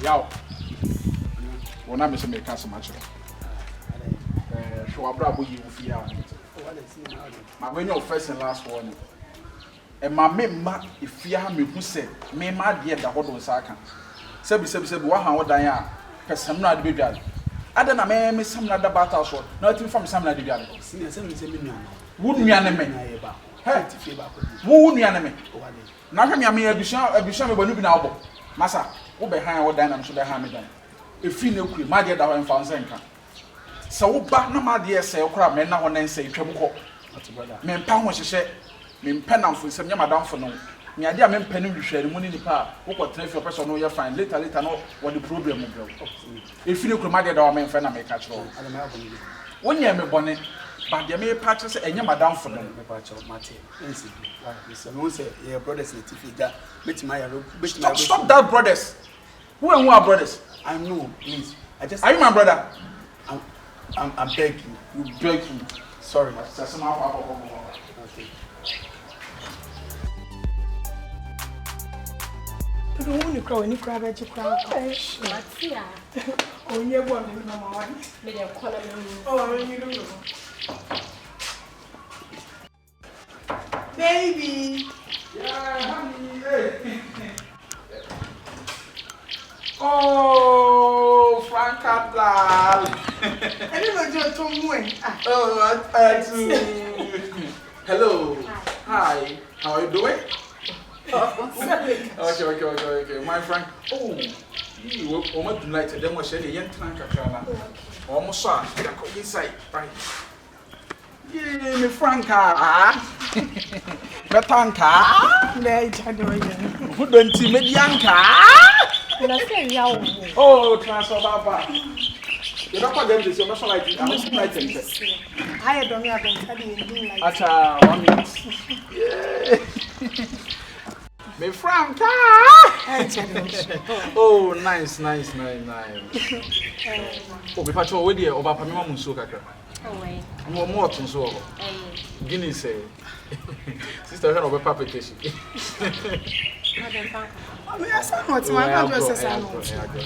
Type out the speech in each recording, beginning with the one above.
Yow. When I miss a castle match. So I brought you fear. My when your first and last warning. And my member, if you have me who said, me my dear, the hot on Saka. Sebi, what how Diana, person not be bad. I don't know, me some other battle short, nothing from some other bad. Wouldn't me enemy? Hey, wouldn't me enemy? Now, I mean, a bishop when you be now. Massa, who behind what dynam should have me done. If you know, my dear, that I found Zenka. So, but no, my dear, say, crab, men now and then say, trouble. Men pound what she said. Me pen am for some madam for no. Me idea me pen you share the money ni pa. What got your person no you fine. Later no what the problem bro. If you come there that men friend na me catch roll. When you me bonnet, but there me patch say enya madam for no. Me patch mate. Nsi. Listen, no say your brothers na tifiga. Bet my Stop that brothers. Who are brothers? I know, please. Are you my brother? I'm begging. You begging. Sorry. Okay. You cry when you cry about your crowd. What's here? Oh, you want me, Mamma? Maybe I'll call him. Oh, you don't know. Baby. Yeah, honey. Hey. Oh, Franca Blal. I don't know Tom Wayne. Oh, I too. Hello. Hi. How are you doing? Okay. My friend. Oh, you almost tonight. Then we share the young tank. Almost saw. Inside. Right. Yeah, me Franca. Me tanka. Me chadoi. Who don't see me yanka? Oh, transfer papa. You don't call them this. You're not so like I'm not like I don't have been telling you like. Acha, 1 minute. Yeah. Me Franca. Oh, nice. Oh, me pacho we dey oba pamema munso kakra. Oh wait. More tun so obo. Guinea say. Sister her oba papa keshi. I ask what my address is.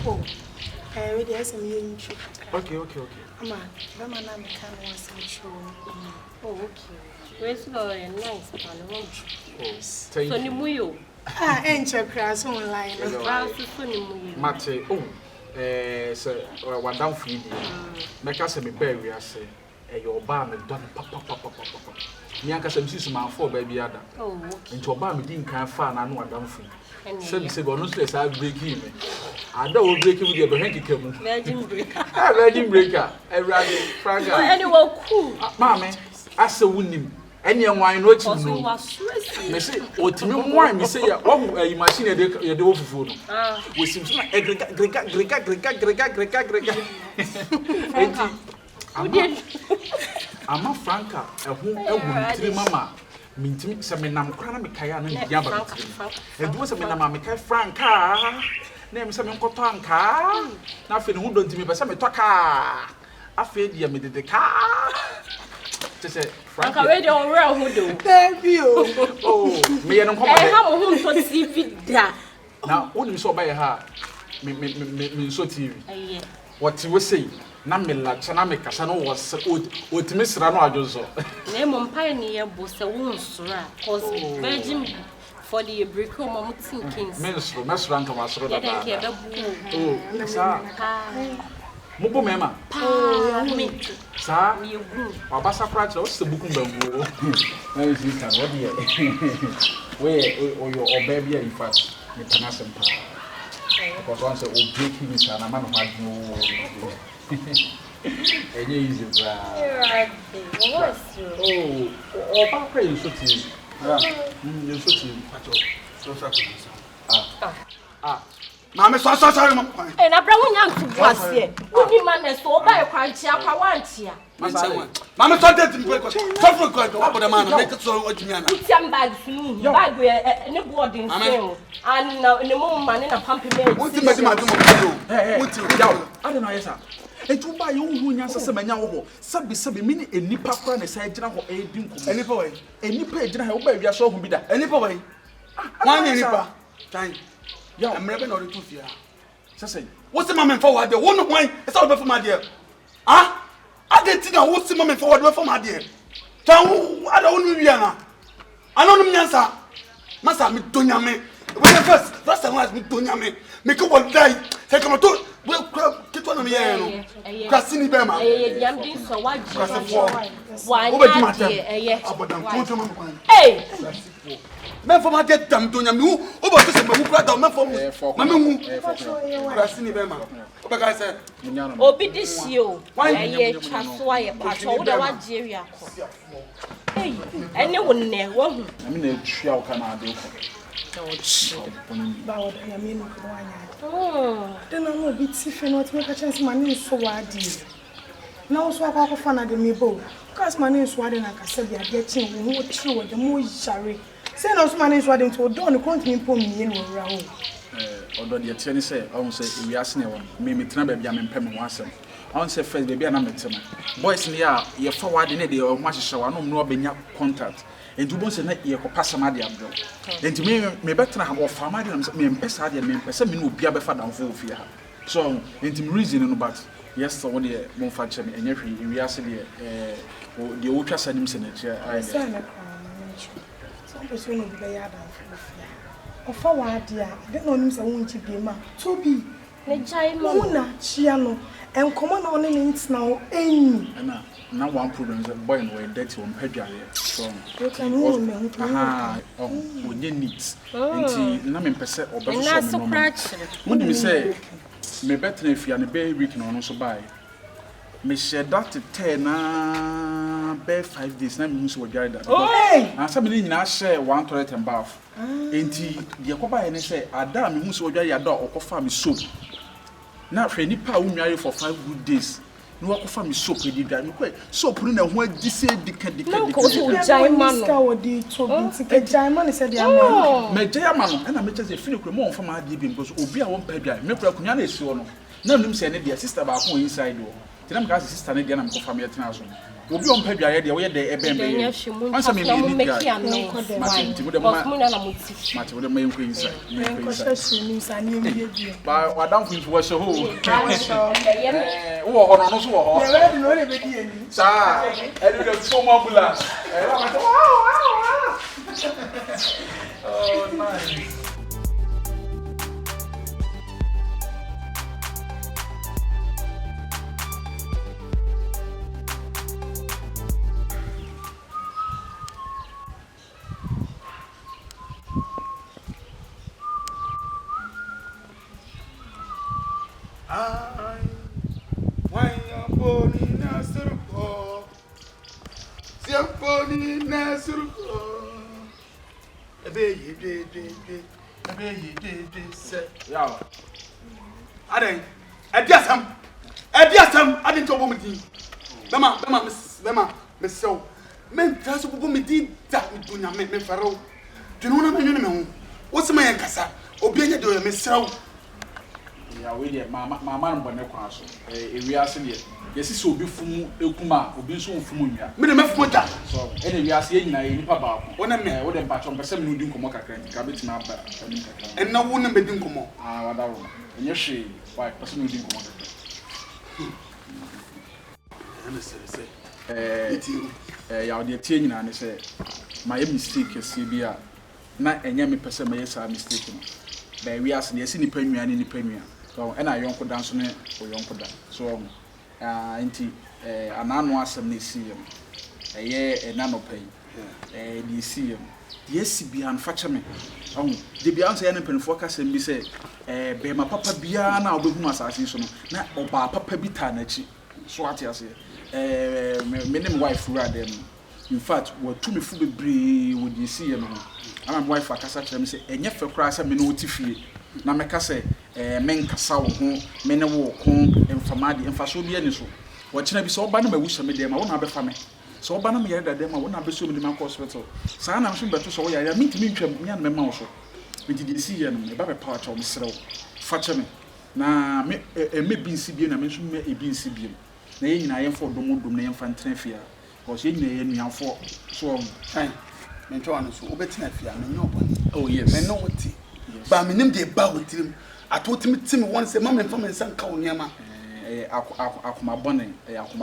Oh. We dey some you. Okay. Mama, that man am can want some show. Oh, okay. Where's the nice one? So ni muyo. Enche class online. So ni muyo. Mate, so one down for you. Make us me bear we say. Your bar me done papa. Me anka some see some for baby ada. Oh, okay. Into bar me din kan fa na no down for. Say no stress I break him. I don't break him with your hanky cable. Virgin breaker. Everybody, Franca. Anyone cool. Mammy, I say win any wine what you know. Me say, what me wine me say oh you machine you do for food. We seem to like I'm a Franca, a who mama. Mintim se me nam kra na me kaya na dia ba. E du se me nam me kai Franca. Na me se me nkoto anka. Na afi ne hu donti me be se me toka. Afi dia me de ka. Te se Franca. Anka we dey on real hu do. Baby oh, me ye no come e ha mo hu so TV da. Na woni so ba ye ha. Me so TV. Aye. What you say? Na me la chana me kasa no was otimi sra no adwozo na mo mpa ni ye bo se won sura cause virgin for the break home am thinkings ministro mesra nto masro da ba oh sa mo bo mema me sa we gu abasa kwatch o se buku bambu na you see can what here we o your baby in fact me kana sempa because once o break him sana man ho adwo and easy, right? Oh, Papa, you should see. You should see. Mamma, so sorry, and I brought young to was here. Only man is so by a crunchy up. I want here. Mamma, so that so good. What about the man? Make it so what you mean? It's some bags, bag where any boarding sale, and in the moment in a pumping bed. What's the matter? I don't know, yes, sir. And to buy you who answer some young Sabi mini a nipper crown a side general or a dink. Any boy, any page and help baby, I saw him be that. Any boy. One nipper. Time. Yeah, I'm never not a tooth here. say what's the moment forward there? One wine, it's all for my dear. Ah, I didn't think I was the moment forward for my dear. I don't know. I don't know, answer. Massa, me don't yame. When the first time was me don't yame. Make up one day. Take him to. Well, get one of me. Cassini Bema. I'm doing so what? Why? Hey! Men for my dead damn don't yame. Who was this? Who brought down men for me? Cassini Bema. What I said? Obi this you. Why? Trust why? Patch all the one Jeria. Hey, anyone there? One. I mean, a trial can I do? Then I know bit if you not make a chance my name so wide. Now so I fan at the Mibo. Because my name is Wadden and Cassabia getting more true the more shari. Send us my name is Wadden to don't continue put me in around. Although the attorney say, I won't say we are saying, maybe Trabe Yam and Pem once. I won't say first baby and I'm a boys in the air, you're forward in a day or much shower, no being contact. And you won't say that you're pass some idea. And to me, better have or farm items, me and Pessa and me, Pessa will be a better than full fear. So, into reason, but yes, so what the more factor and every we are saying the ultra sending senator. I say, some person will be there. Or forward, dear, I don't know him, I won't be ma. To be. Mona, Chiano, and common on it now, any. Now one problem is a boy and way dirty on Pedro. So, you can woman. Oh, when you need. And Namin Percent or better. That's so practical. What do you say? Me better if you are a baby weekend on also buy. Me share that to 10 bear 5 days. Now, Miss Wagada. Oh, and somebody now share 1 toilet and bath. Ain't he? The Akoba and say, Adam, Miss Wagada or offer me soap. Now, for any power, we marry for 5 good days. No, I offer me soap with you. So, putting a word, this say, the Diamond said, oh, my Diamond, and I make us a few more from my giving because Obia won't pay. Make a community. No, them say, the sister about who inside door. Then I'm going to sister again and confirm your thousand. We'll be on pay the way they answer me, Martin with the main queen. But I don't think was a whole. Oh, nice. I didn't talk about me. Bema, Miss So. Men tell us about me, that we do not make me faro. Do you know what I mean? What's my casa? Obey do Miss So. Yeah, we did my man, but no cross. We are saying, yes, it's so beautiful. Ukuma, who been so familiar. Minimum for that. So, anyway, we are saying, I ain't about when I met with a batch of some new Dinkomoka cabbage map. And no one be Dinkomo. Ah, what and yes, she, why, person who Dinkomoka. Yeah, the teen and say, my mistake is CBR. Not a yummy person may say mistaken. But we are seeing the premier and in the premier. So, and I young dance on it or young dance. So, auntie, an annual assembly see him. A year and nano pay. The see him. Yes, be unfortunate. Oh, the Beyonce and pen focus and be say, be my papa Biana or Buma assassin, not or papa Bitanachi. Swat as minimum wife rather. In fact, what to me full be would you see him? I'm wife for Cassatra, say, and yet for Christ, I'm no tiffy. Now, make us say, men Cassau home, men walk home, and for Maddy and for so be any so. What should I be so banner? I wish I made them, I won't have a family. So, Banner, me that them, I won't have a so many hospital. So, I'm sure better so I mean to meet me and my mouse. We did see him, about a part of Miss Row. Fatcher me. Now, may be CB, I mentioned me a being CB. Nay, I am for the moon, name Fantrefia. Was in the for so fine. Mentoan so obet na fia me no. Oh yes. Me no what. But me nim dey ba with him. I told him once a mom and from San Kauniama. Akumabone,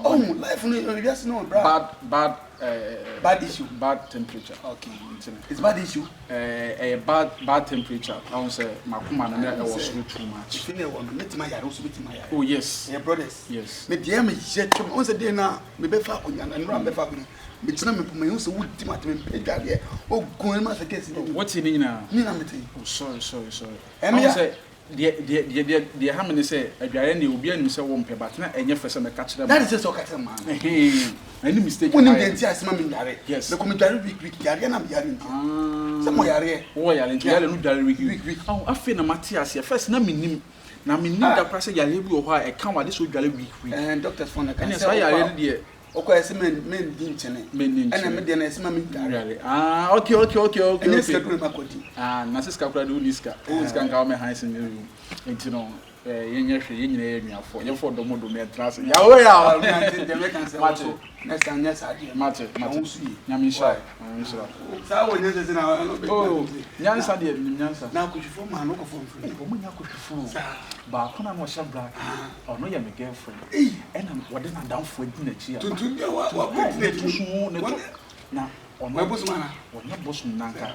Oh, life just no bad issue. Bad temperature. Okay. It's bad issue. Bad temperature. I won't say Makuma and was too much. Oh yes. Yeah, brothers. Yes. Me dear me jet once a day now, me be fa and run be fa. Me tina me my use wood timati me pega. Oh, going master case. What's in Nina? Nina me. Oh, sorry. I say the how many say aduane will be any say won pe but na enye fese me catch them. That is just so catch man. Any mistake. When you get here asema me yare. Yes. Me come yare week yare na me yare. Say mo yare. Oh yare no yare week. Oh afi na Matthias ya first na menim da kwa say yare bi o ho e kan wade so yare week. And doctors phone can say yare dey. Okay, I men din chene. And me dey na asema me yare. Okay. And this ka ma kodi. Na siska kura do niska. O niska nka o me hansen me. Enti no yenye hwe yenyina yenuafo yefo domodo me trance ya o ya dem can say also next time yes ade mate nyamisha sa wo nyense se na oh nyansa de nyansa na kuchifo ma no ko fo o munya kuchifo ba ko na no sha black ono ya me girlfriend ena wode na downfo adi na chi ya tuntun bia wa put na tusu na ono bosumana wona bosum nanka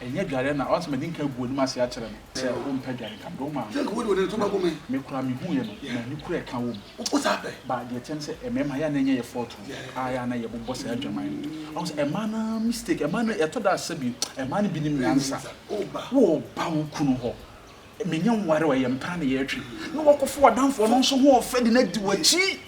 enye dware na once me dinka guo ni mase a kire no se o mpa dware ka do ma think wo de to ba ko me kura me hu ye no na ni kura ka wo o sa pe ba de chen se emema ya na nye ye photo aya na ye bobo se adwaman on se ema na mistake ema na ye to da sabi ema na bi ni nyansa wo ba wo kunu ho menya nware wa ye mpa na ye twi no wo kofo wadanfo no so ho ofe de na di wachi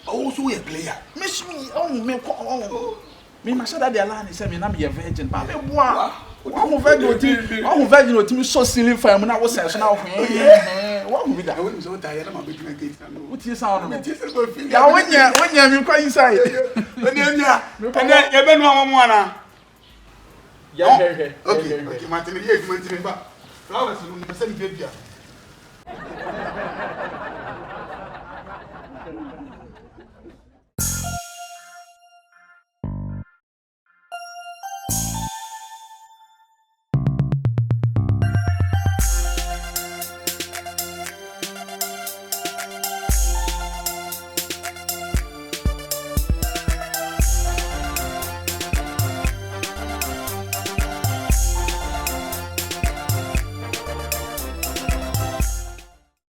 o so ye player me so me ko me ma sha da de ala ni se me na me ye virgin ba me boa One virgin otimi so silly fam na wo sense na wo one with that. I wouldn't so tired of my between gates. What is sound? Ya wonya me kwa inside. And then you been one. Yeah, okay, Martin, yes, Martin, but flowers, you